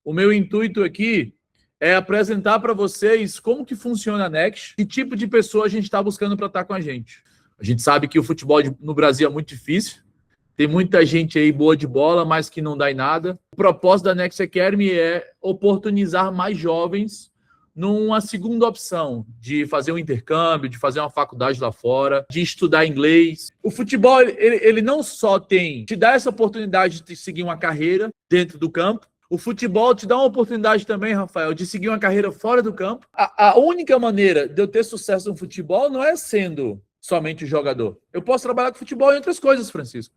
O meu intuito aqui é apresentar para vocês como que funciona a Next, que tipo de pessoa a gente está buscando para estar com a gente. A gente sabe que o futebol no Brasil é muito difícil, tem muita gente aí boa de bola, mas que não dá em nada. O propósito da Next Academy é oportunizar mais jovens numa segunda opção, de fazer um intercâmbio, de fazer uma faculdade lá fora, de estudar inglês. O futebol, ele não só te dá essa oportunidade de seguir uma carreira dentro do campo, o futebol te dá uma oportunidade também, Rafael, de seguir uma carreira fora do campo. A única maneira de eu ter sucesso no futebol não é sendo somente jogador. Eu posso trabalhar com futebol em outras coisas, Francisco.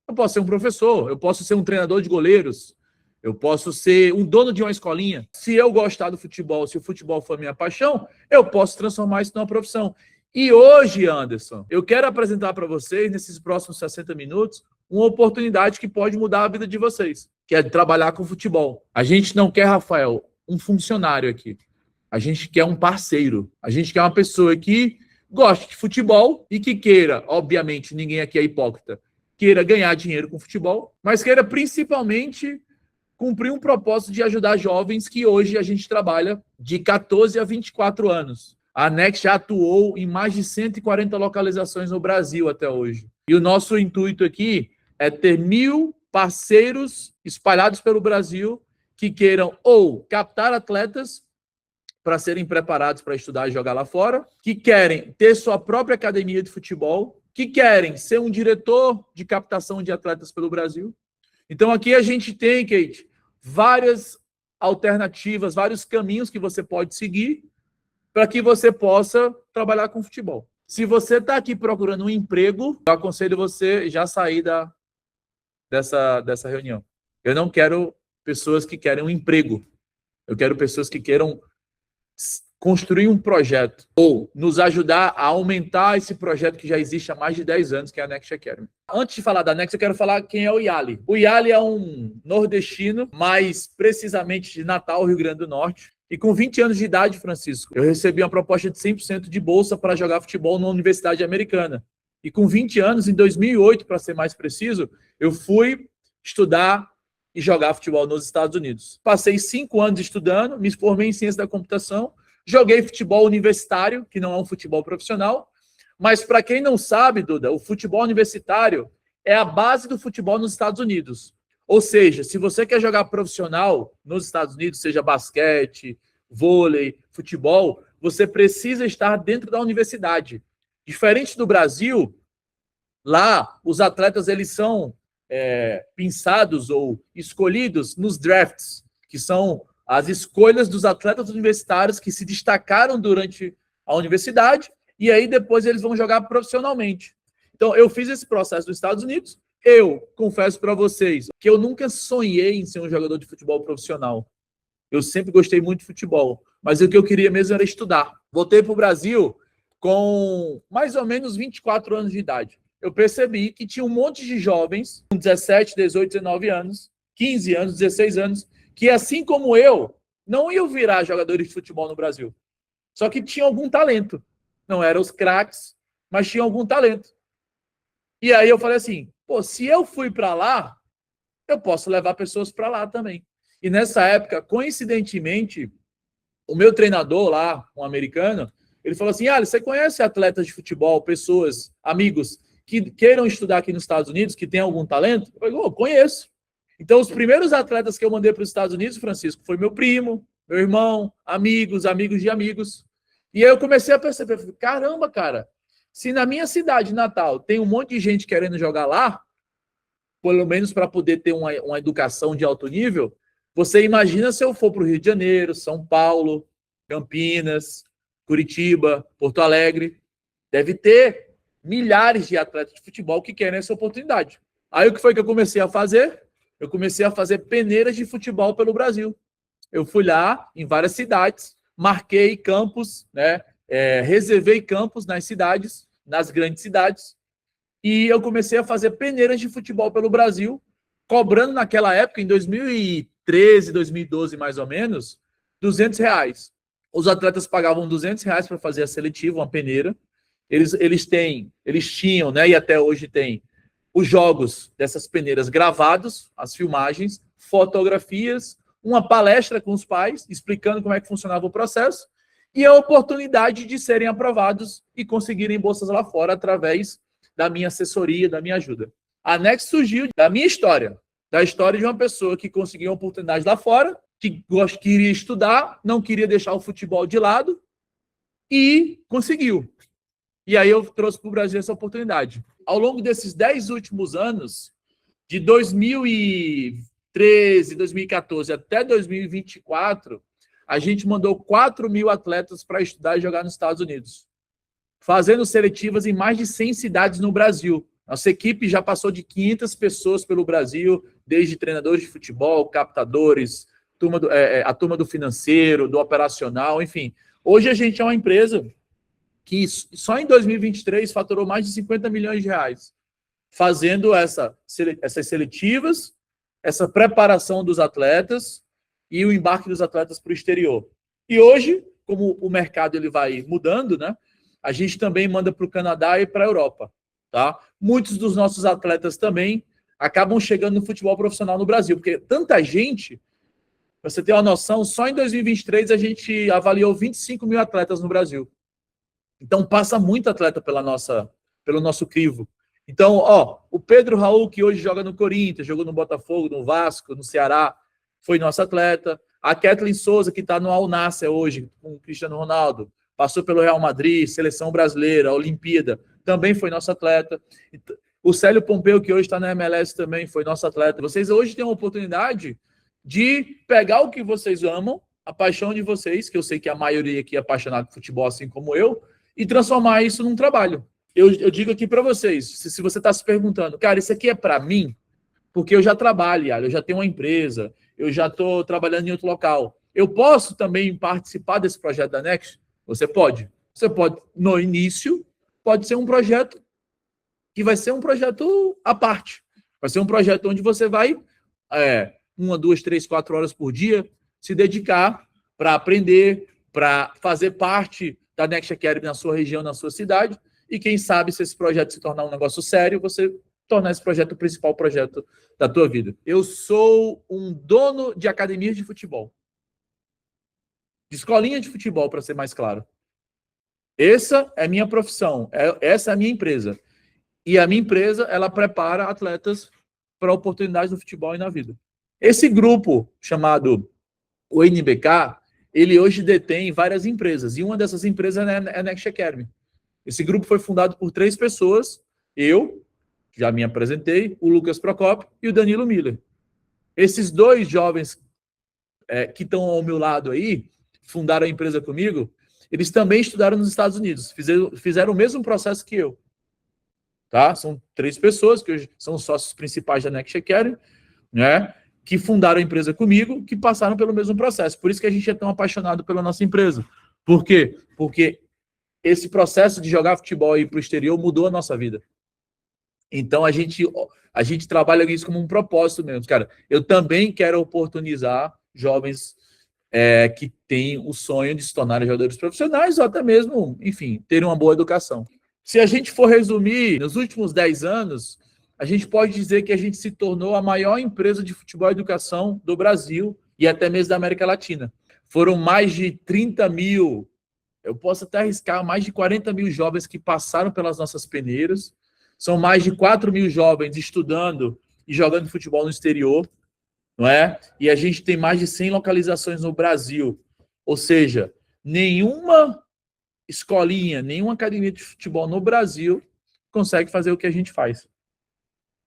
Eu posso ser um professor, eu posso ser um treinador de goleiros, eu posso ser um dono de uma escolinha. Se eu gostar do futebol, se o futebol for minha paixão, eu posso transformar isso numa profissão. E hoje, Anderson, eu quero apresentar para vocês, nesses próximos 60 minutos, uma oportunidade que pode mudar a vida de vocês, que é trabalhar com futebol. A gente não quer, Rafael, um funcionário aqui. A gente quer um parceiro. A gente quer uma pessoa que goste de futebol e que queira, obviamente, ninguém aqui é hipócrita, queira ganhar dinheiro com futebol, mas queira principalmente cumprir um propósito de ajudar jovens que hoje a gente trabalha de 14 a 24 anos. A Next já atuou em mais de 140 localizações no Brasil até hoje. E o nosso intuito aqui é ter 1.000 parceiros espalhados pelo Brasil que queiram ou captar atletas para serem preparados para estudar e jogar lá fora, que querem ter sua própria academia de futebol, que querem ser um diretor de captação de atletas pelo Brasil. Então aqui a gente tem, Kate, várias alternativas, vários caminhos que você pode seguir para que você possa trabalhar com futebol. Se você está aqui procurando um emprego, eu aconselho você já sair dessa reunião. Eu não quero pessoas que querem um emprego. Eu quero pessoas que queiram construir um projeto ou nos ajudar a aumentar esse projeto que já existe há mais de 10 anos, que é a Next Academy. Antes de falar da Next, eu quero falar quem é o Yali. O Yali é um nordestino, mais precisamente de Natal, Rio Grande do Norte. E com 20 anos de idade, Francisco, eu recebi uma proposta de 100% de bolsa para jogar futebol numa universidade americana. E com 20 anos, em 2008, para ser mais preciso, eu fui estudar e jogar futebol nos Estados Unidos. Passei 5 anos estudando, me formei em ciência da computação, joguei futebol universitário, que não é um futebol profissional, mas para quem não sabe, Duda, o futebol universitário é a base do futebol nos Estados Unidos. Ou seja, se você quer jogar profissional nos Estados Unidos, seja basquete, vôlei, futebol, você precisa estar dentro da universidade. Diferente do Brasil, lá os atletas eles são pensados ou escolhidos nos drafts, que são as escolhas dos atletas universitários que se destacaram durante a universidade e aí depois eles vão jogar profissionalmente. Então, eu fiz esse processo nos Estados Unidos. Eu confesso para vocês que eu nunca sonhei em ser um jogador de futebol profissional. Eu sempre gostei muito de futebol, mas o que eu queria mesmo era estudar. Voltei para o Brasil com mais ou menos 24 anos de idade. Eu percebi que tinha um monte de jovens com 17, 18, 19 anos, 15 anos, 16 anos, que assim como eu, não iam virar jogadores de futebol no Brasil. Só que tinham algum talento. Não eram os craques, mas tinham algum talento. E aí eu falei assim, pô, se eu fui para lá, eu posso levar pessoas para lá também. E nessa época, coincidentemente, o meu treinador lá, um americano, ele falou assim, você conhece atletas de futebol, pessoas, amigos, que queiram estudar aqui nos Estados Unidos, que têm algum talento? Eu falei, conheço. Então, os primeiros atletas que eu mandei para os Estados Unidos, Francisco, foi meu primo, meu irmão, amigos de amigos. E aí eu comecei a perceber, caramba, cara, se na minha cidade natal tem um monte de gente querendo jogar lá, pelo menos para poder ter uma educação de alto nível, você imagina se eu for para o Rio de Janeiro, São Paulo, Campinas, Curitiba, Porto Alegre, deve ter milhares de atletas de futebol que querem essa oportunidade. Aí o que foi que eu comecei a fazer? Eu comecei a fazer peneiras de futebol pelo Brasil. Eu fui lá em várias cidades, marquei campos, reservei campos nas cidades, nas grandes cidades, e eu comecei a fazer peneiras de futebol pelo Brasil, cobrando naquela época, em 2013, 2012 mais ou menos, R$200. Os atletas pagavam R$200 para fazer a seletiva, uma peneira. Eles tinham, e até hoje tem, os jogos dessas peneiras gravados, as filmagens, fotografias, uma palestra com os pais, explicando como é que funcionava o processo, e a oportunidade de serem aprovados e conseguirem bolsas lá fora através da minha assessoria, da minha ajuda. A Next surgiu da minha história, da história de uma pessoa que conseguiu uma oportunidade lá fora, que queria estudar, não queria deixar o futebol de lado, e conseguiu. E aí eu trouxe para o Brasil essa oportunidade. Ao longo desses 10 últimos anos, de 2013, 2014 até 2024, a gente mandou 4.000 atletas para estudar e jogar nos Estados Unidos, fazendo seletivas em mais de 100 cidades no Brasil. Nossa equipe já passou de 500 pessoas pelo Brasil, desde treinadores de futebol, captadores, a turma do financeiro, do operacional, enfim. Hoje a gente é uma empresa que só em 2023 faturou mais de 50 milhões de reais, fazendo essas seletivas, essa preparação dos atletas e o embarque dos atletas para o exterior. E hoje, como o mercado ele vai mudando, né, a gente também manda para o Canadá e para a Europa. Tá? Muitos dos nossos atletas também acabam chegando no futebol profissional no Brasil, porque tanta gente, para você ter uma noção, só em 2023 a gente avaliou 25 mil atletas no Brasil. Então passa muito atleta pelo nosso crivo. Então, o Pedro Raul, que hoje joga no Corinthians, jogou no Botafogo, no Vasco, no Ceará, foi nosso atleta. A Kathleen Souza, que está no Al Nassr hoje, com o Cristiano Ronaldo, passou pelo Real Madrid, Seleção Brasileira, Olimpíada, também foi nosso atleta. O Célio Pompeu, que hoje está na MLS, também foi nosso atleta. Vocês hoje têm a oportunidade de pegar o que vocês amam, a paixão de vocês, que eu sei que a maioria aqui é apaixonada por futebol, assim como eu, e transformar isso num trabalho. Eu digo aqui para vocês, se você está se perguntando, cara, isso aqui é para mim? Porque eu já trabalho, eu já tenho uma empresa, eu já estou trabalhando em outro local. Eu posso também participar desse projeto da Next? Você pode. Você pode, no início, pode ser um projeto que vai ser um projeto à parte. Vai ser um projeto onde você vai 1, 2, 3, 4 horas por dia se dedicar para aprender, para fazer parte da Next Academy na sua região, na sua cidade, e quem sabe se esse projeto se tornar um negócio sério, você tornar esse projeto o principal projeto da tua vida. Eu sou um dono de academia de futebol. De escolinha de futebol, para ser mais claro. Essa é a minha profissão, essa é a minha empresa. E a minha empresa, ela prepara atletas para oportunidades no futebol e na vida. Esse grupo, chamado o NBK, ele hoje detém várias empresas, e uma dessas empresas é a Next Academy. Esse grupo foi fundado por 3 pessoas, eu, já me apresentei, o Lucas Procópio e o Danilo Miller. Esses 2 jovens que estão ao meu lado aí, fundaram a empresa comigo, eles também estudaram nos Estados Unidos, fizeram o mesmo processo que eu. Tá? São 3 pessoas que hoje são sócios principais da Next Academy, né? Que fundaram a empresa comigo, que passaram pelo mesmo processo. Por isso que a gente é tão apaixonado pela nossa empresa. Por quê? Porque esse processo de jogar futebol e ir para o exterior mudou a nossa vida. Então, a gente trabalha isso como um propósito mesmo. Cara, eu também quero oportunizar jovens que têm o sonho de se tornarem jogadores profissionais ou até mesmo, enfim, terem uma boa educação. Se a gente for resumir, nos últimos 10 anos, a gente pode dizer que a gente se tornou a maior empresa de futebol e educação do Brasil e até mesmo da América Latina. Foram mais de 30 mil, eu posso até arriscar, mais de 40 mil jovens que passaram pelas nossas peneiras. São mais de 4 mil jovens estudando e jogando futebol no exterior, não é? E a gente tem mais de 100 localizações no Brasil. Ou seja, nenhuma escolinha, nenhuma academia de futebol no Brasil consegue fazer o que a gente faz.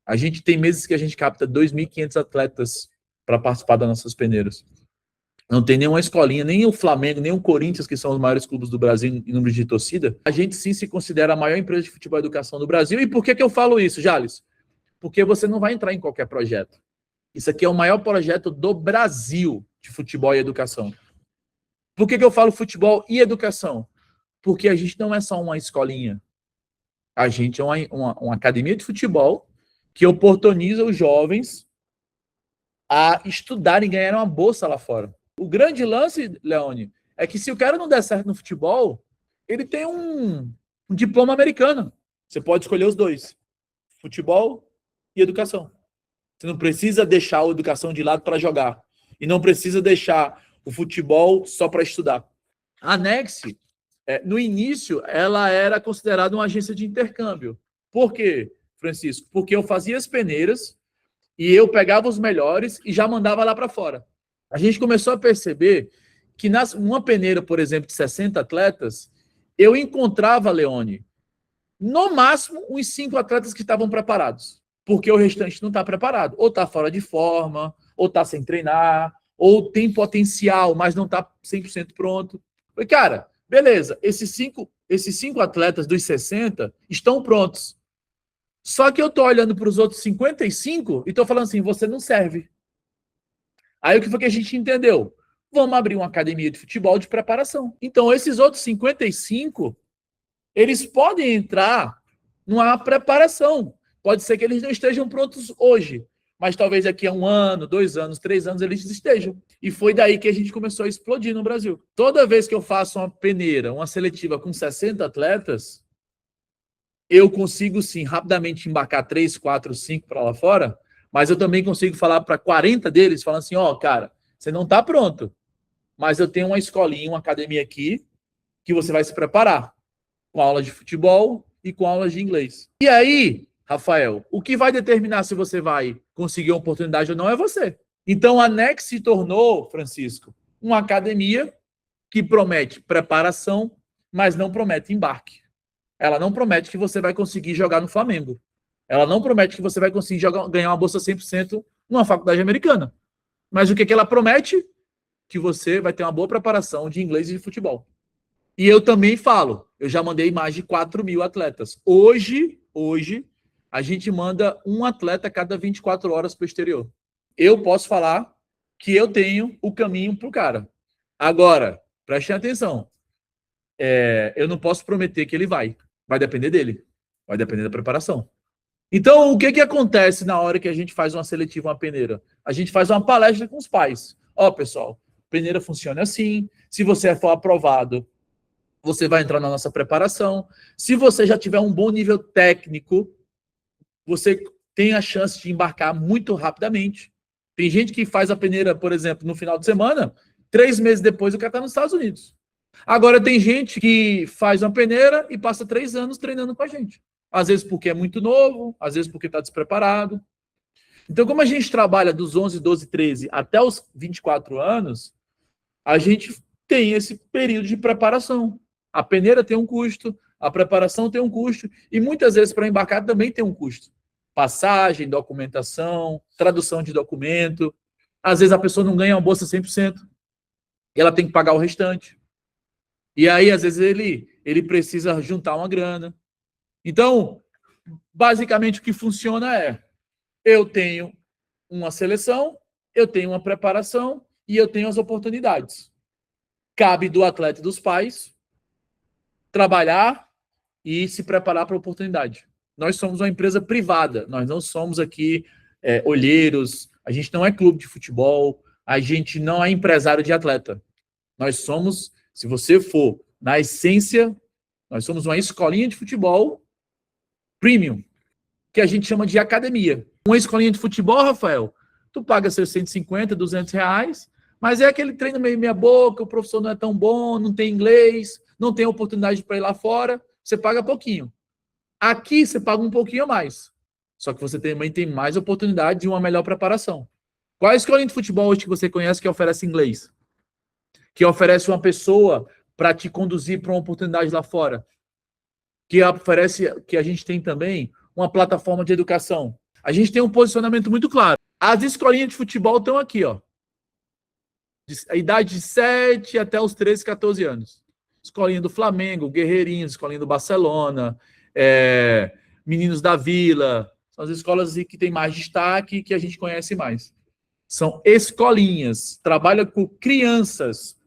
A gente tem meses que a gente capta 2.500 atletas para participar das nossas peneiras. Não tem nenhuma escolinha, nem o Flamengo, nem o Corinthians, que são os maiores clubes do Brasil em número de torcida. A gente sim se considera a maior empresa de futebol e educação do Brasil. E por que eu falo isso, Jales? Porque você não vai entrar em qualquer projeto. Isso aqui é o maior projeto do Brasil de futebol e educação. Por que eu falo futebol e educação? Porque a gente não é só uma escolinha. A gente é uma academia de futebol que oportuniza os jovens a estudarem e ganhar uma bolsa lá fora. O grande lance, Leone, é que se o cara não der certo no futebol, ele tem um diploma americano. Você pode escolher os 2. Futebol e educação. Você não precisa deixar a educação de lado para jogar. e não precisa deixar o futebol só para estudar. A Next, no início, ela era considerada uma agência de intercâmbio. Por quê, Francisco? Porque eu fazia as peneiras e eu pegava os melhores e já mandava lá para fora. A gente começou a perceber que uma peneira, por exemplo, de 60 atletas, eu encontrava, Leone, no máximo uns 5 atletas que estavam preparados, porque o restante não está preparado. Ou está fora de forma, ou está sem treinar, ou tem potencial, mas não está 100% pronto. Falei, cara, beleza, esses cinco atletas dos 60 estão prontos. Só que eu estou olhando para os outros 55 e estou falando assim, você não serve. Aí o que foi que a gente entendeu? Vamos abrir uma academia de futebol de preparação. Então, esses outros 55, eles podem entrar numa preparação. Pode ser que eles não estejam prontos hoje, mas talvez daqui a 1 ano, 2 anos, 3 anos eles estejam. E foi daí que a gente começou a explodir no Brasil. Toda vez que eu faço uma peneira, uma seletiva com 60 atletas, eu consigo sim rapidamente embarcar 3, 4, 5 para lá fora, mas eu também consigo falar para 40 deles, falando assim, cara, você não está pronto, mas eu tenho uma escolinha, uma academia aqui, que você vai se preparar, com aulas de futebol e com aulas de inglês. E aí, Rafael, o que vai determinar se você vai conseguir uma oportunidade ou não é você. Então, a Next se tornou, Francisco, uma academia que promete preparação, mas não promete embarque. Ela não promete que você vai conseguir jogar no Flamengo. Ela não promete que você vai conseguir ganhar uma bolsa 100% numa faculdade americana. Mas o que ela promete? Que você vai ter uma boa preparação de inglês e de futebol. E eu também falo, eu já mandei mais de 4.000 atletas. Hoje, a gente manda um atleta a cada 24 horas para o exterior. Eu posso falar que eu tenho o caminho para o cara. Agora, prestem atenção. Eu não posso prometer que ele vai. Vai depender dele. Vai depender da preparação. Então, o que acontece na hora que a gente faz uma seletiva, uma peneira? A gente faz uma palestra com os pais. Pessoal, peneira funciona assim. Se você for aprovado, você vai entrar na nossa preparação. Se você já tiver um bom nível técnico, você tem a chance de embarcar muito rapidamente. Tem gente que faz a peneira, por exemplo, no final de semana, 3 meses depois o cara está nos Estados Unidos. Agora, tem gente que faz uma peneira e passa 3 anos treinando com a gente. Às vezes porque é muito novo, às vezes porque está despreparado. Então, como a gente trabalha dos 11, 12, 13 até os 24 anos, a gente tem esse período de preparação. A peneira tem um custo, a preparação tem um custo, e muitas vezes para embarcar também tem um custo. Passagem, documentação, tradução de documento. Às vezes a pessoa não ganha uma bolsa 100%, e ela tem que pagar o restante. E aí, às vezes, ele precisa juntar uma grana. Então, basicamente, o que funciona eu tenho uma seleção, eu tenho uma preparação e eu tenho as oportunidades. Cabe do atleta e dos pais trabalhar e se preparar para a oportunidade. Nós somos uma empresa privada, nós não somos aqui olheiros, a gente não é clube de futebol, a gente não é empresário de atleta. Nós somos, se você for na essência, nós somos uma escolinha de futebol premium, que a gente chama de academia. Uma escolinha de futebol, Rafael, tu paga seus 150, 200 reais, mas é aquele treino meio meia boca, o professor não é tão bom, não tem inglês, não tem oportunidade para ir lá fora, você paga pouquinho. Aqui você paga um pouquinho a mais, só que você também tem mais oportunidade de uma melhor preparação. Qual é a escolinha de futebol hoje que você conhece que oferece inglês? Que oferece uma pessoa para te conduzir para uma oportunidade lá fora? Que oferece, que a gente tem também uma plataforma de educação. A gente tem um posicionamento muito claro. As escolinhas de futebol estão aqui, a idade de 7 até os 13, 14 anos. Escolinha do Flamengo, Guerreirinhos, escolinha do Barcelona, Meninos da Vila. São as escolas que têm mais destaque, que a gente conhece mais. São escolinhas, trabalha com crianças,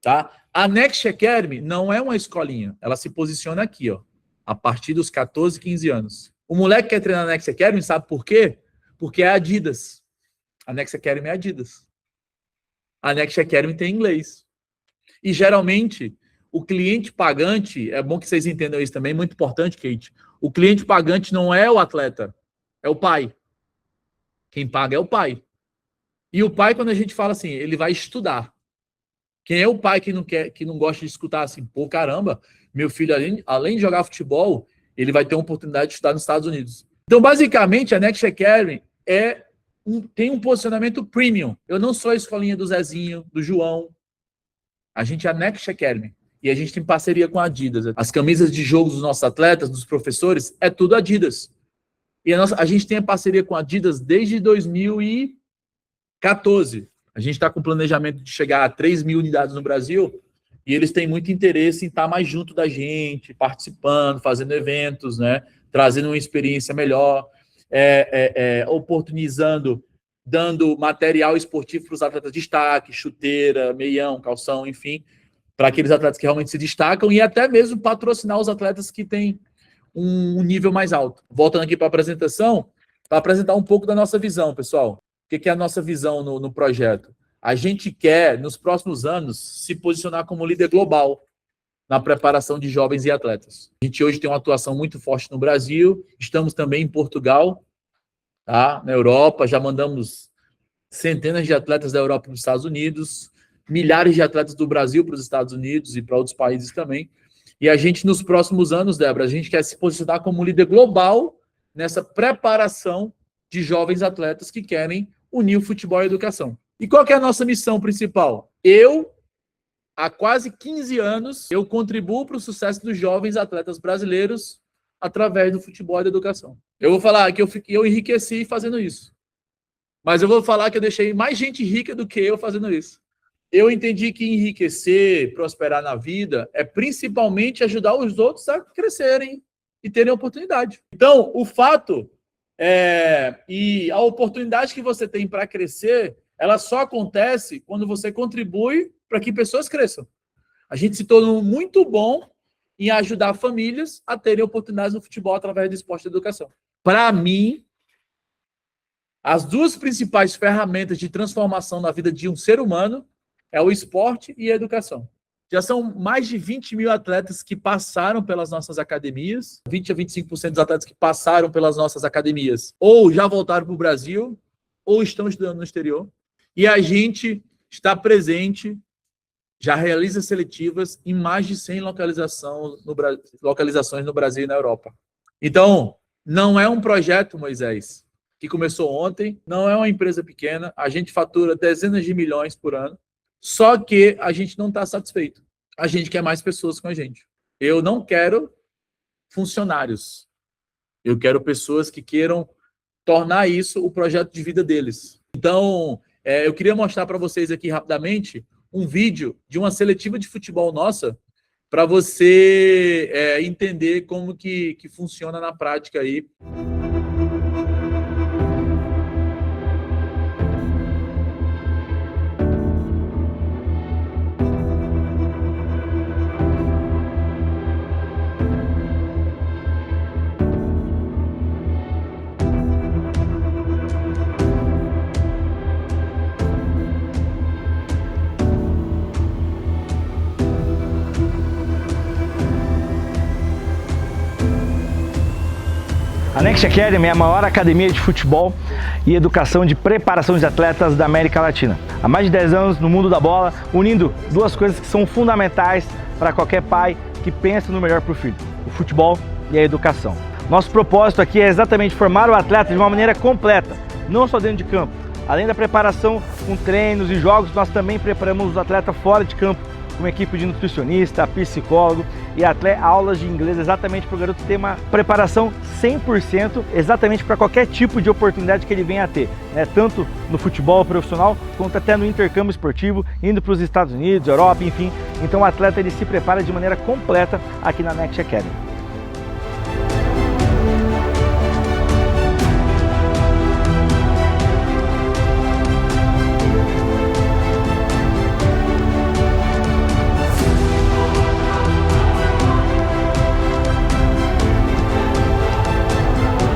tá? A Next Academy não é uma escolinha, ela se posiciona aqui, a partir dos 14, 15 anos. O moleque que quer treinar na Next Academy, sabe por quê? Porque é Adidas. A Next Academy é Adidas. A Next Academy tem inglês. E, geralmente, o cliente pagante, é bom que vocês entendam isso também, muito importante, Kate, o cliente pagante não é o atleta, é o pai. Quem paga é o pai. E o pai, quando a gente fala assim, ele vai estudar. Quem é o pai que não quer, que não gosta de escutar assim, pô, caramba, meu filho, além de jogar futebol, ele vai ter uma oportunidade de estudar nos Estados Unidos. Então, basicamente, a Next Academy tem um posicionamento premium. Eu não sou a escolinha do Zezinho, do João. A gente é a Next Academy. E a gente tem parceria com a Adidas. As camisas de jogo dos nossos atletas, dos professores, é tudo Adidas. E a gente tem a parceria com a Adidas desde 2014. A gente está com planejamento de chegar a 3 mil unidades no Brasil e eles têm muito interesse em estar mais junto da gente, participando, fazendo eventos, né? Trazendo uma experiência melhor, oportunizando, dando material esportivo para os atletas de destaque, chuteira, meião, calção, enfim, para aqueles atletas que realmente se destacam e até mesmo patrocinar os atletas que têm um nível mais alto. Voltando aqui para a apresentação, para apresentar um pouco da nossa visão, pessoal. O que é a nossa visão no projeto? A gente quer, nos próximos anos, se posicionar como líder global na preparação de jovens e atletas. A gente hoje tem uma atuação muito forte no Brasil, estamos também em Portugal, tá? Na Europa, já mandamos centenas de atletas da Europa para os Estados Unidos, milhares de atletas do Brasil para os Estados Unidos e para outros países também. E a gente, nos próximos anos, Débora, a gente quer se posicionar como líder global nessa preparação de jovens atletas que querem unir o futebol e a educação. E qual que é a nossa missão principal? Há quase 15 anos, eu contribuo para o sucesso dos jovens atletas brasileiros através do futebol e da educação. Eu vou falar que eu enriqueci fazendo isso. Mas eu vou falar que eu deixei mais gente rica do que eu fazendo isso. Eu entendi que enriquecer, prosperar na vida, é principalmente ajudar os outros a crescerem e terem oportunidade. Então, o fato e a oportunidade que você tem para crescer, ela só acontece quando você contribui para que pessoas cresçam. A gente se tornou muito bom em ajudar famílias a terem oportunidades no futebol através do esporte e da educação. Para mim, as duas principais ferramentas de transformação na vida de um ser humano é o esporte e a educação. Já são mais de 20 mil atletas que passaram pelas nossas academias, 20 a 25% dos atletas que passaram pelas nossas academias ou já voltaram para o Brasil ou estão estudando no exterior. E a gente está presente, já realiza seletivas em mais de 100 localizações no Brasil e na Europa. Então, não é um projeto, Moisés, que começou ontem, não é uma empresa pequena, a gente fatura dezenas de milhões por ano, só que a gente não está satisfeito. A gente quer mais pessoas com a gente. Eu não quero funcionários. Eu quero pessoas que queiram tornar isso o projeto de vida deles. Então, eu queria mostrar para vocês aqui rapidamente um vídeo de uma seletiva de futebol nossa para você entender como que funciona na prática aí. A Next Academy é a maior academia de futebol e educação de preparação de atletas da América Latina. Há mais de 10 anos no mundo da bola, unindo duas coisas que são fundamentais para qualquer pai que pensa no melhor para o filho: o futebol e a educação. Nosso propósito aqui é exatamente formar o atleta de uma maneira completa, não só dentro de campo. Além da preparação com treinos e jogos, nós também preparamos os atletas fora de campo, com uma equipe de nutricionista, psicólogo e até aulas de inglês, exatamente para o garoto ter uma preparação 100%, exatamente para qualquer tipo de oportunidade que ele venha a ter, né? Tanto no futebol profissional, quanto até no intercâmbio esportivo, indo para os Estados Unidos, Europa, enfim. Então o atleta ele se prepara de maneira completa aqui na Next Academy.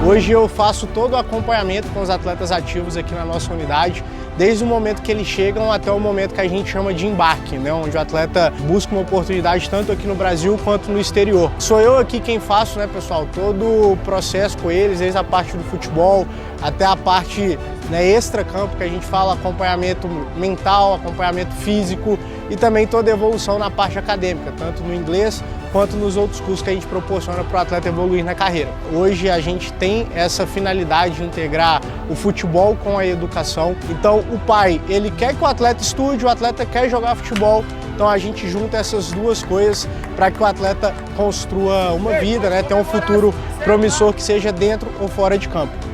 Hoje eu faço todo o acompanhamento com os atletas ativos aqui na nossa unidade, desde o momento que eles chegam até o momento que a gente chama de embarque, né? Onde o atleta busca uma oportunidade tanto aqui no Brasil quanto no exterior. Sou eu aqui quem faço, né, pessoal, todo o processo com eles, desde a parte do futebol até a parte, né, extra-campo, que a gente fala acompanhamento mental, acompanhamento físico e também toda a evolução na parte acadêmica, tanto no inglês quanto nos outros cursos que a gente proporciona para o atleta evoluir na carreira. Hoje a gente tem essa finalidade de integrar o futebol com a educação. Então o pai, ele quer que o atleta estude, o atleta quer jogar futebol, então a gente junta essas duas coisas para que o atleta construa uma vida, né, tenha um futuro promissor, que seja dentro ou fora de campo.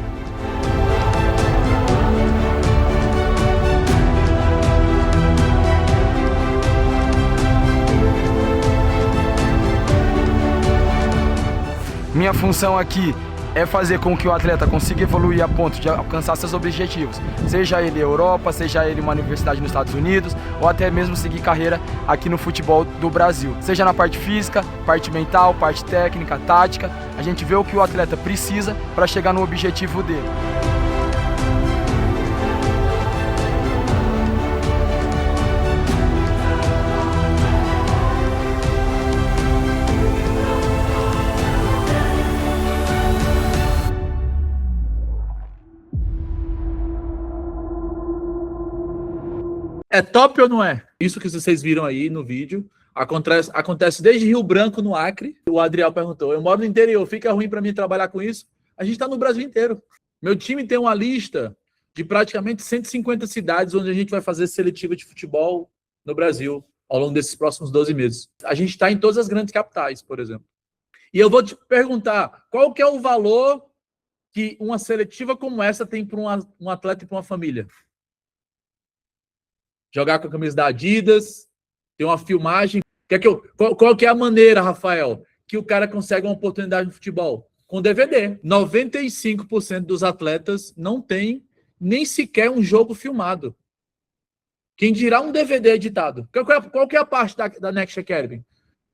Minha função aqui é fazer com que o atleta consiga evoluir a ponto de alcançar seus objetivos, seja ele Europa, seja ele uma universidade nos Estados Unidos, ou até mesmo seguir carreira aqui no futebol do Brasil. Seja na parte física, parte mental, parte técnica, tática, a gente vê o que o atleta precisa para chegar no objetivo dele. É top ou não é? Isso que vocês viram aí no vídeo acontece desde Rio Branco, no Acre. O Adriel perguntou, eu moro no interior, fica ruim para mim trabalhar com isso? A gente está no Brasil inteiro. Meu time tem uma lista de praticamente 150 cidades onde a gente vai fazer seletiva de futebol no Brasil ao longo desses próximos 12 meses. A gente está em todas as grandes capitais, por exemplo. E eu vou te perguntar, qual que é o valor que uma seletiva como essa tem para um atleta e para uma família? Jogar com a camisa da Adidas, ter uma filmagem. Qual que é a maneira, Rafael, que o cara consegue uma oportunidade no futebol? Com DVD. 95% dos atletas não tem nem sequer um jogo filmado. Quem dirá um DVD editado? Qual que é a parte da Next Academy?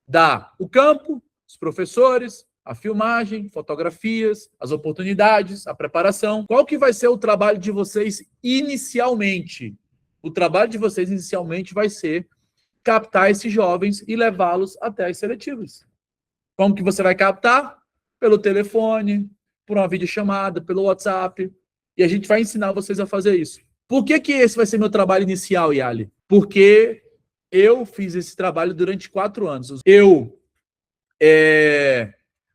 Dá o campo, os professores, a filmagem, fotografias, as oportunidades, a preparação. Qual que vai ser o trabalho de vocês inicialmente? O trabalho de vocês inicialmente vai ser captar esses jovens e levá-los até as seletivas. Como que você vai captar? Pelo telefone, por uma videochamada, pelo WhatsApp. E a gente vai ensinar vocês a fazer isso. Por que esse vai ser meu trabalho inicial, Yali? Porque eu fiz esse trabalho durante 4 anos. Eu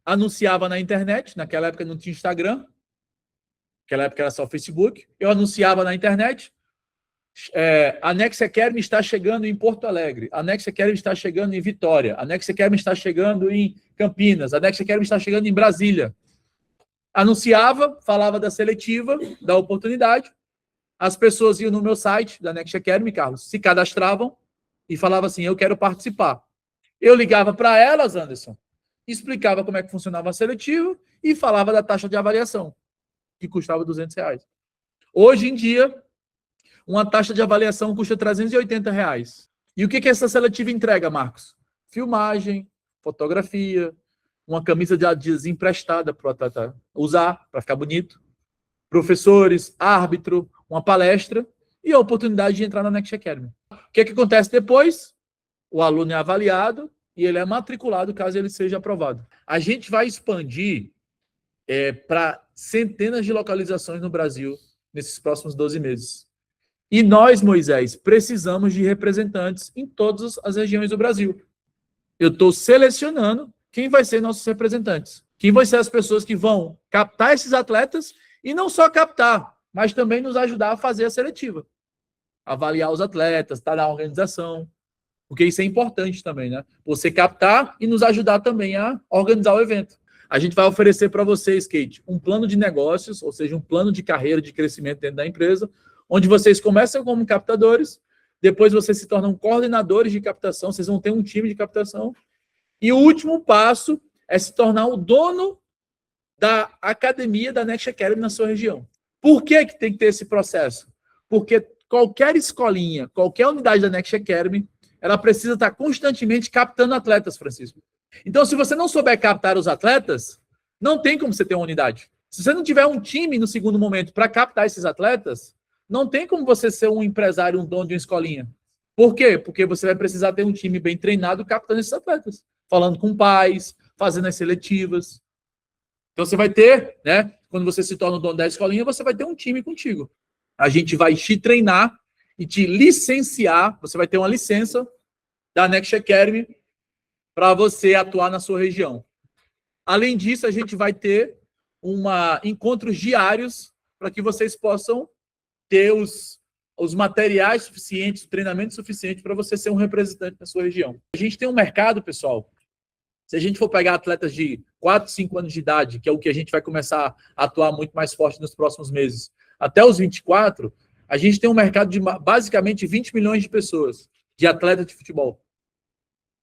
anunciava na internet, naquela época não tinha Instagram, naquela época era só Facebook. Eu anunciava na internet, a Next Academy está chegando em Porto Alegre, a Next Academy está chegando em Vitória, a Next Academy está chegando em Campinas, a Next Academy está chegando em Brasília. Anunciava, falava da seletiva, da oportunidade, as pessoas iam no meu site da Next Academy, Carlos, se cadastravam e falavam assim, eu quero participar. Eu ligava para elas, Anderson, explicava como é que funcionava a seletiva e falava da taxa de avaliação, que custava R$200. Hoje em dia, uma taxa de avaliação custa R$380. E o que essa seletiva entrega, Marcos? Filmagem, fotografia, uma camisa de Adidas emprestada para o atleta usar, para ficar bonito, professores, árbitro, uma palestra e a oportunidade de entrar na Next Academy. O que acontece depois? O aluno é avaliado e ele é matriculado caso ele seja aprovado. A gente vai expandir para centenas de localizações no Brasil nesses próximos 12 meses. E nós, Moisés, precisamos de representantes em todas as regiões do Brasil. Eu estou selecionando quem vai ser nossos representantes. Quem vão ser as pessoas que vão captar esses atletas e não só captar, mas também nos ajudar a fazer a seletiva. Avaliar os atletas, estar na organização. Porque isso é importante também, né? Você captar e nos ajudar também a organizar o evento. A gente vai oferecer para vocês, Kate, um plano de negócios, ou seja, um plano de carreira, de crescimento dentro da empresa, onde vocês começam como captadores, depois vocês se tornam coordenadores de captação, vocês vão ter um time de captação, e o último passo é se tornar o dono da academia da Next Academy na sua região. Por que tem que ter esse processo? Porque qualquer escolinha, qualquer unidade da Next Academy, ela precisa estar constantemente captando atletas, Francisco. Então, se você não souber captar os atletas, não tem como você ter uma unidade. Se você não tiver um time no segundo momento para captar esses atletas, não tem como você ser um empresário, um dono de uma escolinha. Por quê? Porque você vai precisar ter um time bem treinado captando esses atletas, falando com pais, fazendo as seletivas. Então você vai ter, né? Quando você se torna o dono da escolinha, você vai ter um time contigo. A gente vai te treinar e te licenciar. Você vai ter uma licença da Next Academy para você atuar na sua região. Além disso, a gente vai ter encontros diários para que vocês possam ter os materiais suficientes, o treinamento suficiente para você ser um representante da sua região. A gente tem um mercado, pessoal. Se a gente for pegar atletas de 4, 5 anos de idade, que é o que a gente vai começar a atuar muito mais forte nos próximos meses, até os 24, a gente tem um mercado de basicamente 20 milhões de pessoas, de atletas de futebol,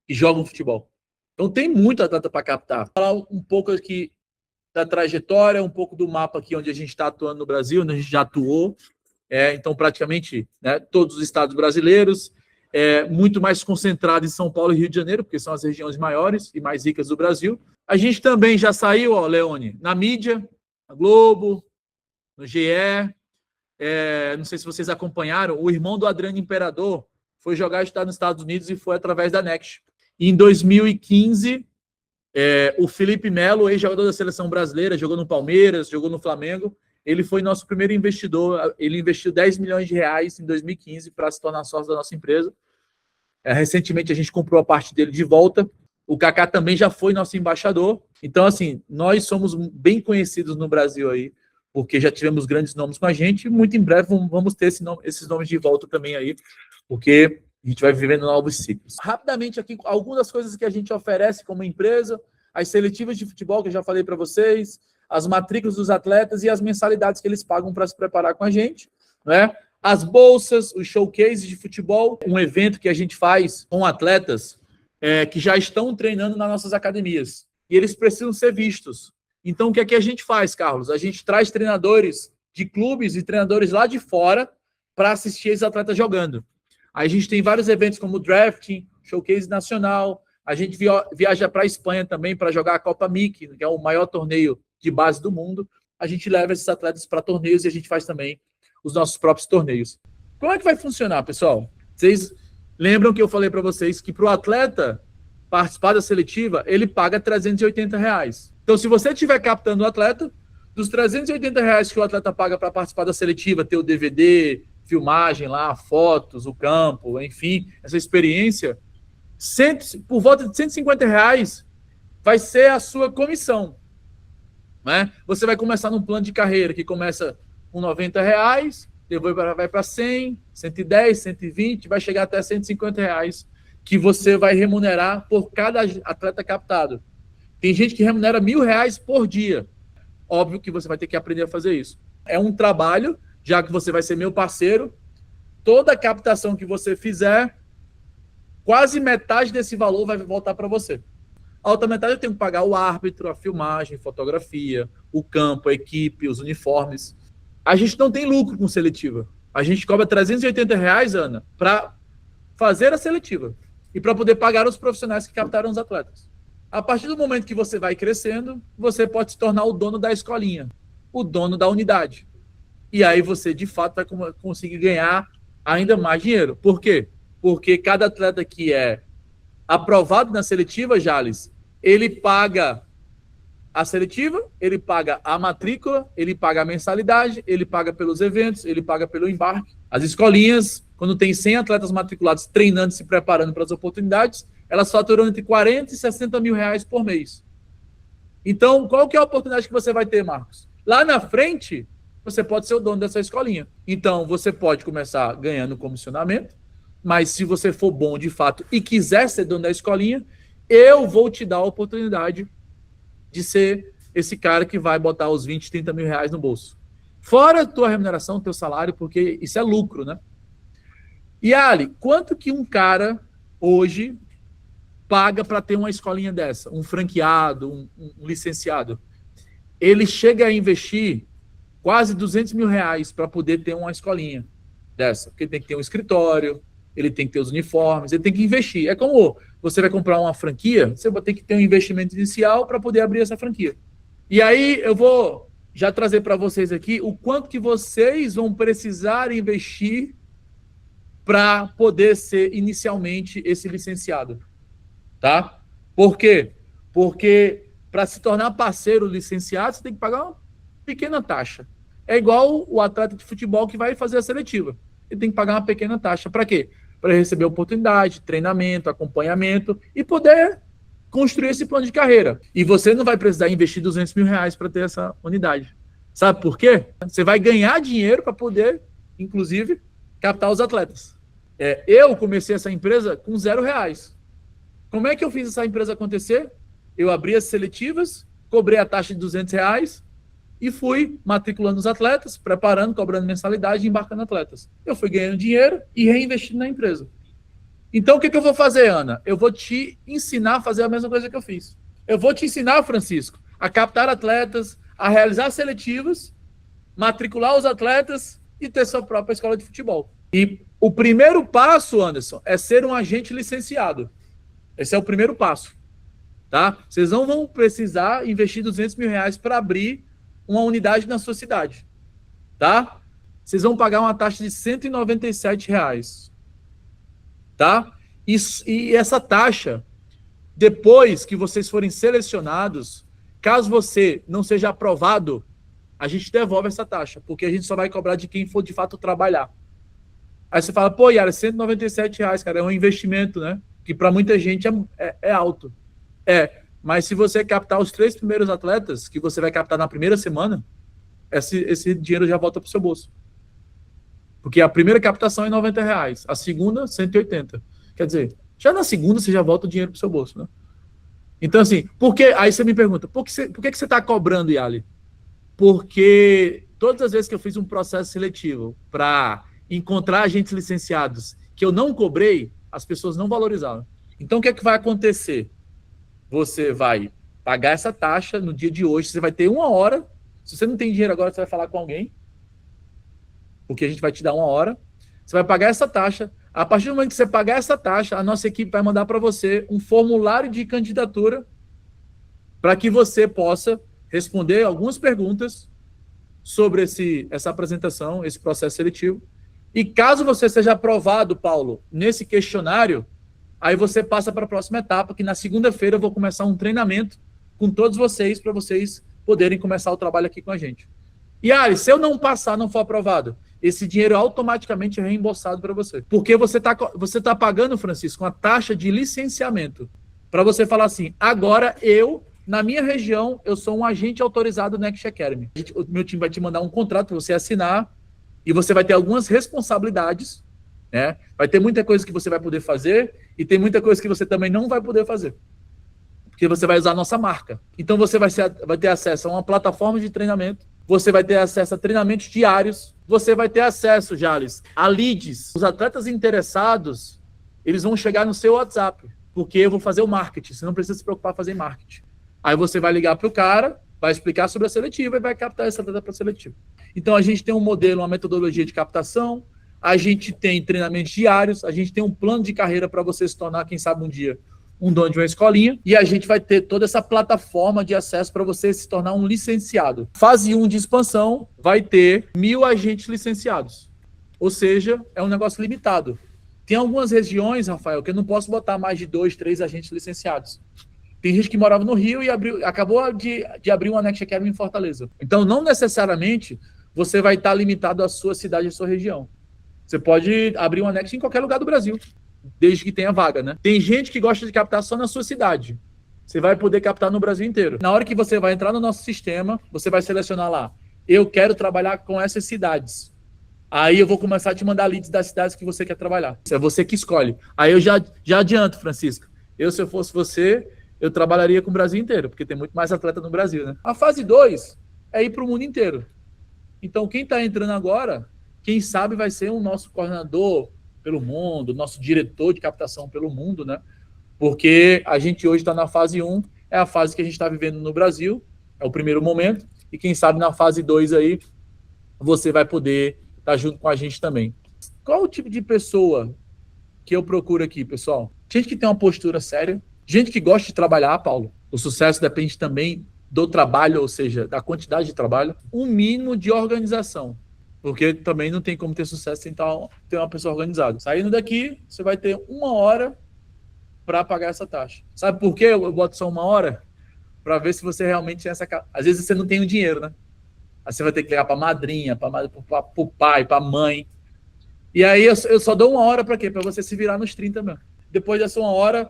que jogam futebol. Então tem muito atleta para captar. Vou falar um pouco aqui da trajetória, um pouco do mapa aqui onde a gente está atuando no Brasil, onde a gente já atuou. Então, praticamente, né, todos os estados brasileiros, muito mais concentrado em São Paulo e Rio de Janeiro, porque são as regiões maiores e mais ricas do Brasil. A gente também já saiu, Leone, na mídia, na Globo, no GE. Não sei se vocês acompanharam, o irmão do Adriano Imperador foi jogar estudar nos Estados Unidos e foi através da Next. E em 2015, o Felipe Melo, ex-jogador da seleção brasileira, jogou no Palmeiras, jogou no Flamengo, ele foi nosso primeiro investidor, ele investiu 10 milhões de reais em 2015 para se tornar sócio da nossa empresa. Recentemente a gente comprou a parte dele de volta. O Kaká também já foi nosso embaixador. Então, assim, nós somos bem conhecidos no Brasil aí, porque já tivemos grandes nomes com a gente, e muito em breve vamos ter esses nomes de volta também aí, porque a gente vai vivendo novos ciclos. Rapidamente aqui, algumas das coisas que a gente oferece como empresa, as seletivas de futebol que eu já falei para vocês, as matrículas dos atletas e as mensalidades que eles pagam para se preparar com a gente, né? As bolsas, os showcases de futebol, um evento que a gente faz com atletas que já estão treinando nas nossas academias. E eles precisam ser vistos. Então, o que é que a gente faz, Carlos? A gente traz treinadores de clubes e treinadores lá de fora para assistir esses atletas jogando. Aí a gente tem vários eventos como o drafting, showcase nacional. A gente viaja para a Espanha também para jogar a Copa Mickey, que é o maior torneio de base do mundo. A gente leva esses atletas para torneios e a gente faz também os nossos próprios torneios. Como é que vai funcionar, pessoal? Vocês lembram que eu falei para vocês que para o atleta participar da seletiva, ele paga R$380. Então, se você estiver captando o atleta, dos R$380 que o atleta paga para participar da seletiva, ter o DVD, filmagem lá, fotos, o campo, enfim, essa experiência, por volta de R$150 vai ser a sua comissão. Né? Você vai começar num plano de carreira que começa com R$90, depois vai para 100, 110, 120, vai chegar até R$150 que você vai remunerar por cada atleta captado. Tem gente que remunera R$1.000 por dia. Óbvio que você vai ter que aprender a fazer isso. É um trabalho, já que você vai ser meu parceiro, toda a captação que você fizer, quase metade desse valor vai voltar para você. A outra metade eu tenho que pagar o árbitro, a filmagem, fotografia, o campo, a equipe, os uniformes. A gente não tem lucro com seletiva. A gente cobra R$380, Ana, para fazer a seletiva e para poder pagar os profissionais que captaram os atletas. A partir do momento que você vai crescendo, você pode se tornar o dono da escolinha, o dono da unidade. E aí você, de fato, vai conseguir ganhar ainda mais dinheiro. Por quê? Porque cada atleta que é aprovado na seletiva, Jales, ele paga a seletiva, ele paga a matrícula, ele paga a mensalidade, ele paga pelos eventos, ele paga pelo embarque. As escolinhas, quando tem 100 atletas matriculados treinando, se preparando para as oportunidades, elas faturam entre 40 e 60 mil reais por mês. Então, qual que é a oportunidade que você vai ter, Marcos? Lá na frente, você pode ser o dono dessa escolinha. Então, você pode começar ganhando comissionamento, mas se você for bom de fato e quiser ser dono da escolinha, eu vou te dar a oportunidade de ser esse cara que vai botar os 20, 30 mil reais no bolso. Fora a tua remuneração, teu salário, porque isso é lucro, né? E, Ali, quanto que um cara hoje paga para ter uma escolinha dessa? Um franqueado, um licenciado. Ele chega a investir quase 200 mil reais para poder ter uma escolinha dessa. Porque ele tem que ter um escritório, ele tem que ter os uniformes, ele tem que investir. É como você vai comprar uma franquia, você vai ter que ter um investimento inicial para poder abrir essa franquia. E aí eu vou já trazer para vocês aqui o quanto que vocês vão precisar investir para poder ser inicialmente esse licenciado, tá? Por quê? Porque para se tornar parceiro licenciado, você tem que pagar uma pequena taxa. É igual o atleta de futebol que vai fazer a seletiva. Ele tem que pagar uma pequena taxa. Para quê? Para receber oportunidade, treinamento, acompanhamento e poder construir esse plano de carreira. E você não vai precisar investir R$200 mil para ter essa unidade. Sabe por quê? Você vai ganhar dinheiro para poder, inclusive, captar os atletas. Eu comecei essa empresa com R$0. Como é que eu fiz essa empresa acontecer? Eu abri as seletivas, cobrei a taxa de R$200 e fui matriculando os atletas, preparando, cobrando mensalidade e embarcando atletas. Eu fui ganhando dinheiro e reinvestindo na empresa. Então, o que eu vou fazer, Ana? Eu vou te ensinar a fazer a mesma coisa que eu fiz. Eu vou te ensinar, Francisco, a captar atletas, a realizar seletivas, matricular os atletas e ter sua própria escola de futebol. E o primeiro passo, Anderson, é ser um agente licenciado. Esse é o primeiro passo. Tá? Vocês não vão precisar investir R$200 mil para abrir uma unidade na sua cidade. Tá? Vocês vão pagar uma taxa de R$197. Tá? E essa taxa, depois que vocês forem selecionados, caso você não seja aprovado, a gente devolve essa taxa, porque a gente só vai cobrar de quem for de fato trabalhar. Aí você fala, pô, Yara, R$197, cara, é um investimento, né? Que para muita gente é alto. Mas se você captar os 3 primeiros atletas, que você vai captar na primeira semana, esse dinheiro já volta para o seu bolso. Porque a primeira captação é R$90, a segunda, 180. Quer dizer, já na segunda você já volta o dinheiro para o seu bolso, né? Então, assim, aí você me pergunta, por que você está cobrando, Yali? Porque todas as vezes que eu fiz um processo seletivo para encontrar agentes licenciados que eu não cobrei, as pessoas não valorizaram. Então, o que é que vai acontecer? Você vai pagar essa taxa no dia de hoje, você vai ter 1 hora. Se você não tem dinheiro agora, você vai falar com alguém, porque a gente vai te dar 1 hora. Você vai pagar essa taxa. A partir do momento que você pagar essa taxa, a nossa equipe vai mandar para você um formulário de candidatura para que você possa responder algumas perguntas sobre essa apresentação, esse processo seletivo. E caso você seja aprovado, Paulo, nesse questionário, aí você passa para a próxima etapa, que na segunda-feira eu vou começar um treinamento com todos vocês, para vocês poderem começar o trabalho aqui com a gente. E, Ari, se eu não passar, não for aprovado, esse dinheiro automaticamente é reembolsado para você. Porque você tá pagando, Francisco, uma taxa de licenciamento. Para você falar assim, agora na minha região, eu sou um agente autorizado do Next Academy. O meu time vai te mandar um contrato para você assinar e você vai ter algumas responsabilidades, né? Vai ter muita coisa que você vai poder fazer e tem muita coisa que você também não vai poder fazer. Porque você vai usar a nossa marca. Então você vai ter acesso a uma plataforma de treinamento, você vai ter acesso a treinamentos diários, você vai ter acesso, Jales, a leads. Os atletas interessados, eles vão chegar no seu WhatsApp, porque eu vou fazer o marketing, você não precisa se preocupar em fazer marketing. Aí você vai ligar para o cara, vai explicar sobre a seletiva e vai captar essa atleta para a seletiva. Então a gente tem um modelo, uma metodologia de captação, a gente tem treinamentos diários, a gente tem um plano de carreira para você se tornar, quem sabe um dia, um dono de uma escolinha, e a gente vai ter toda essa plataforma de acesso para você se tornar um licenciado. Fase 1 de expansão vai ter 1.000 agentes licenciados. Ou seja, é um negócio limitado. Tem algumas regiões, Rafael, que eu não posso botar mais de 2, 3 agentes licenciados. Tem gente que morava no Rio e acabou de abrir uma Next Academy em Fortaleza. Então, não necessariamente você vai estar limitado à sua cidade, à sua região. Você pode abrir uma Next em qualquer lugar do Brasil, desde que tenha vaga, né? Tem gente que gosta de captar só na sua cidade. Você vai poder captar no Brasil inteiro. Na hora que você vai entrar no nosso sistema, você vai selecionar lá, eu quero trabalhar com essas cidades. Aí eu vou começar a te mandar leads das cidades que você quer trabalhar. É você que escolhe. Aí eu já adianto, Francisco. Se eu fosse você, eu trabalharia com o Brasil inteiro, porque tem muito mais atleta no Brasil, né? A fase 2 é ir para o mundo inteiro. Então, quem está entrando agora, quem sabe vai ser o nosso coordenador pelo mundo, nosso diretor de captação pelo mundo, né? Porque a gente hoje está na fase 1, é a fase que a gente está vivendo no Brasil, é o primeiro momento, e quem sabe na fase 2 aí, você vai poder estar junto com a gente também. Qual o tipo de pessoa que eu procuro aqui, pessoal? Gente que tem uma postura séria, gente que gosta de trabalhar, Paulo. O sucesso depende também do trabalho, ou seja, da quantidade de trabalho, um mínimo de organização. Porque também não tem como ter sucesso sem ter uma pessoa organizada. Saindo daqui, você vai ter 1 hora para pagar essa taxa. Sabe por quê eu boto só 1 hora? Para ver se você realmente tem essa... Às vezes você não tem o dinheiro, né? Aí você vai ter que ligar para a madrinha, para o pai, para a mãe. E aí eu só dou 1 hora para quê? Para você se virar nos 30 mesmo. Depois dessa 1 hora,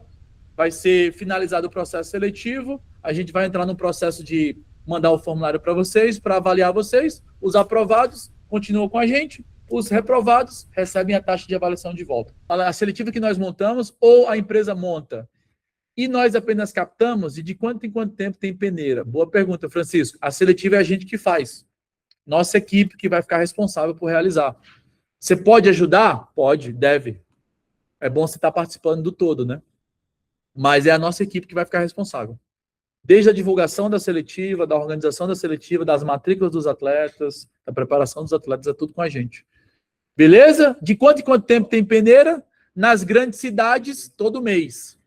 vai ser finalizado o processo seletivo. A gente vai entrar no processo de mandar o formulário para vocês, para avaliar vocês. Os aprovados continuam com a gente. Os reprovados recebem a taxa de avaliação de volta. A seletiva que nós montamos, ou a empresa monta, e nós apenas captamos, e de quanto em quanto tempo tem peneira? Boa pergunta, Francisco. A seletiva é a gente que faz. Nossa equipe que vai ficar responsável por realizar. Você pode ajudar? Pode, deve. É bom você estar participando do todo, né? Mas é a nossa equipe que vai ficar responsável. Desde a divulgação da seletiva, da organização da seletiva, das matrículas dos atletas, da preparação dos atletas, é tudo com a gente. Beleza? De quanto em quanto tempo tem peneira? Nas grandes cidades, todo mês.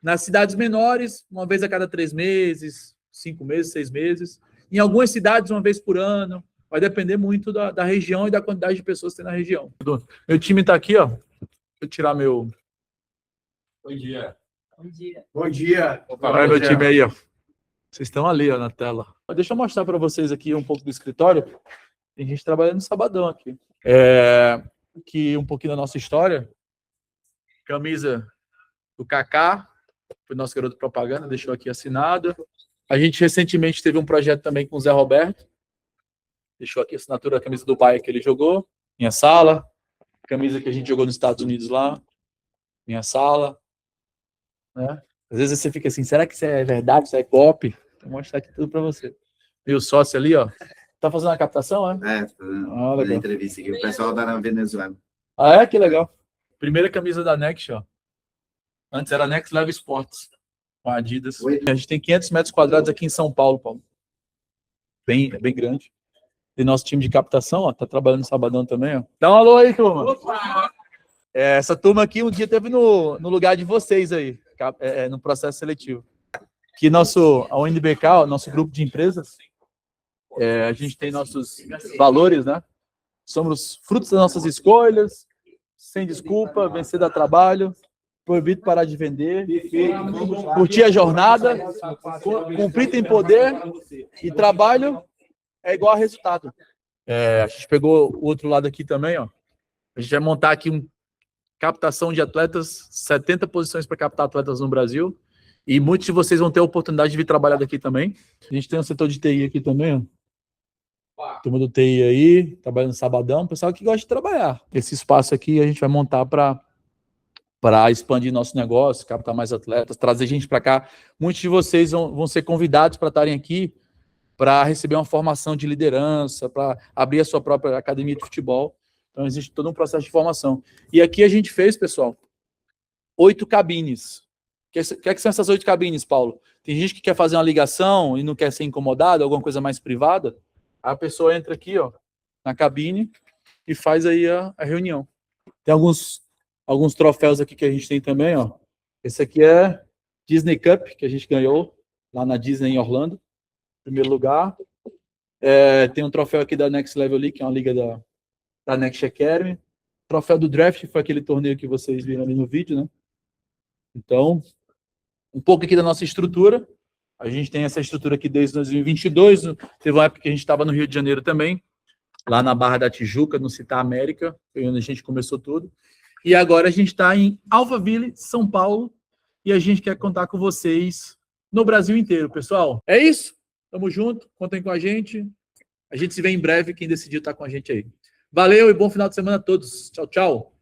Nas cidades menores, 1 vez a cada 3 meses, 5 meses, 6 meses. Em algumas cidades, 1 vez por ano. Vai depender muito da região e da quantidade de pessoas que tem na região. Meu time está aqui, ó. Deixa eu tirar meu... Bom dia. Bom dia. Bom dia. Olha meu time aí, ó. Vocês estão ali, ó, na tela. Deixa eu mostrar para vocês aqui um pouco do escritório. Tem gente trabalhando no sabadão aqui. Aqui um pouquinho da nossa história. Camisa do Kaká, foi nosso garoto de propaganda, deixou aqui assinado. A gente recentemente teve um projeto também com o Zé Roberto. Deixou aqui a assinatura da camisa do Bahia que ele jogou. Minha sala. Camisa que a gente jogou nos Estados Unidos lá. Minha sala. Né? Às vezes você fica assim, será que isso é verdade, isso é copy? Vou mostrar aqui tudo para você. Meu sócio ali, ó. Tá fazendo a captação, é? Fazendo entrevista aqui. O pessoal tá na Venezuela. Ah, é? Que legal. Primeira camisa da Next, ó. Antes era Next Level Sports, com a Adidas. Oi. A gente tem 500 metros quadrados aqui em São Paulo, Paulo. Bem grande. E nosso time de captação, ó, tá trabalhando no sabadão também, ó. Dá um alô aí, turma. Essa turma aqui um dia teve no lugar de vocês aí, no processo seletivo. Que a UNBK, o nosso grupo de empresas, a gente tem nossos valores, né? Somos frutos das nossas escolhas, sem desculpa, vencer dá trabalho, proibido parar de vender, curtir a jornada, cumprir tem poder e trabalho é igual a resultado. A gente pegou o outro lado aqui também, ó. A gente vai montar aqui captação de atletas, 70 posições para captar atletas no Brasil. E muitos de vocês vão ter a oportunidade de vir trabalhar daqui também. A gente tem um setor de TI aqui também, ó. Turma do TI aí, trabalhando no sabadão. Pessoal que gosta de trabalhar. Esse espaço aqui a gente vai montar para expandir nosso negócio, captar mais atletas, trazer gente para cá. Muitos de vocês vão ser convidados para estarem aqui para receber uma formação de liderança, para abrir a sua própria academia de futebol. Então, existe todo um processo de formação. E aqui a gente fez, pessoal, 8 cabines. O que são essas 8 cabines, Paulo? Tem gente que quer fazer uma ligação e não quer ser incomodado, alguma coisa mais privada. A pessoa entra aqui, ó, na cabine e faz aí a reunião. Tem alguns troféus aqui que a gente tem também, ó. Esse aqui é Disney Cup, que a gente ganhou lá na Disney em Orlando. Primeiro lugar. Tem um troféu aqui da Next Level League, que é uma liga da Next Academy. O troféu do Draft foi aquele torneio que vocês viram ali no vídeo, né? Então, um pouco aqui da nossa estrutura. A gente tem essa estrutura aqui desde 2022. Teve uma época que a gente estava no Rio de Janeiro também, lá na Barra da Tijuca, no Citar América, foi onde a gente começou tudo. E agora a gente está em Alphaville, São Paulo, e a gente quer contar com vocês no Brasil inteiro, pessoal. É isso? Tamo junto, contem com a gente. A gente se vê em breve, quem decidiu estar com a gente aí. Valeu e bom final de semana a todos. Tchau, tchau.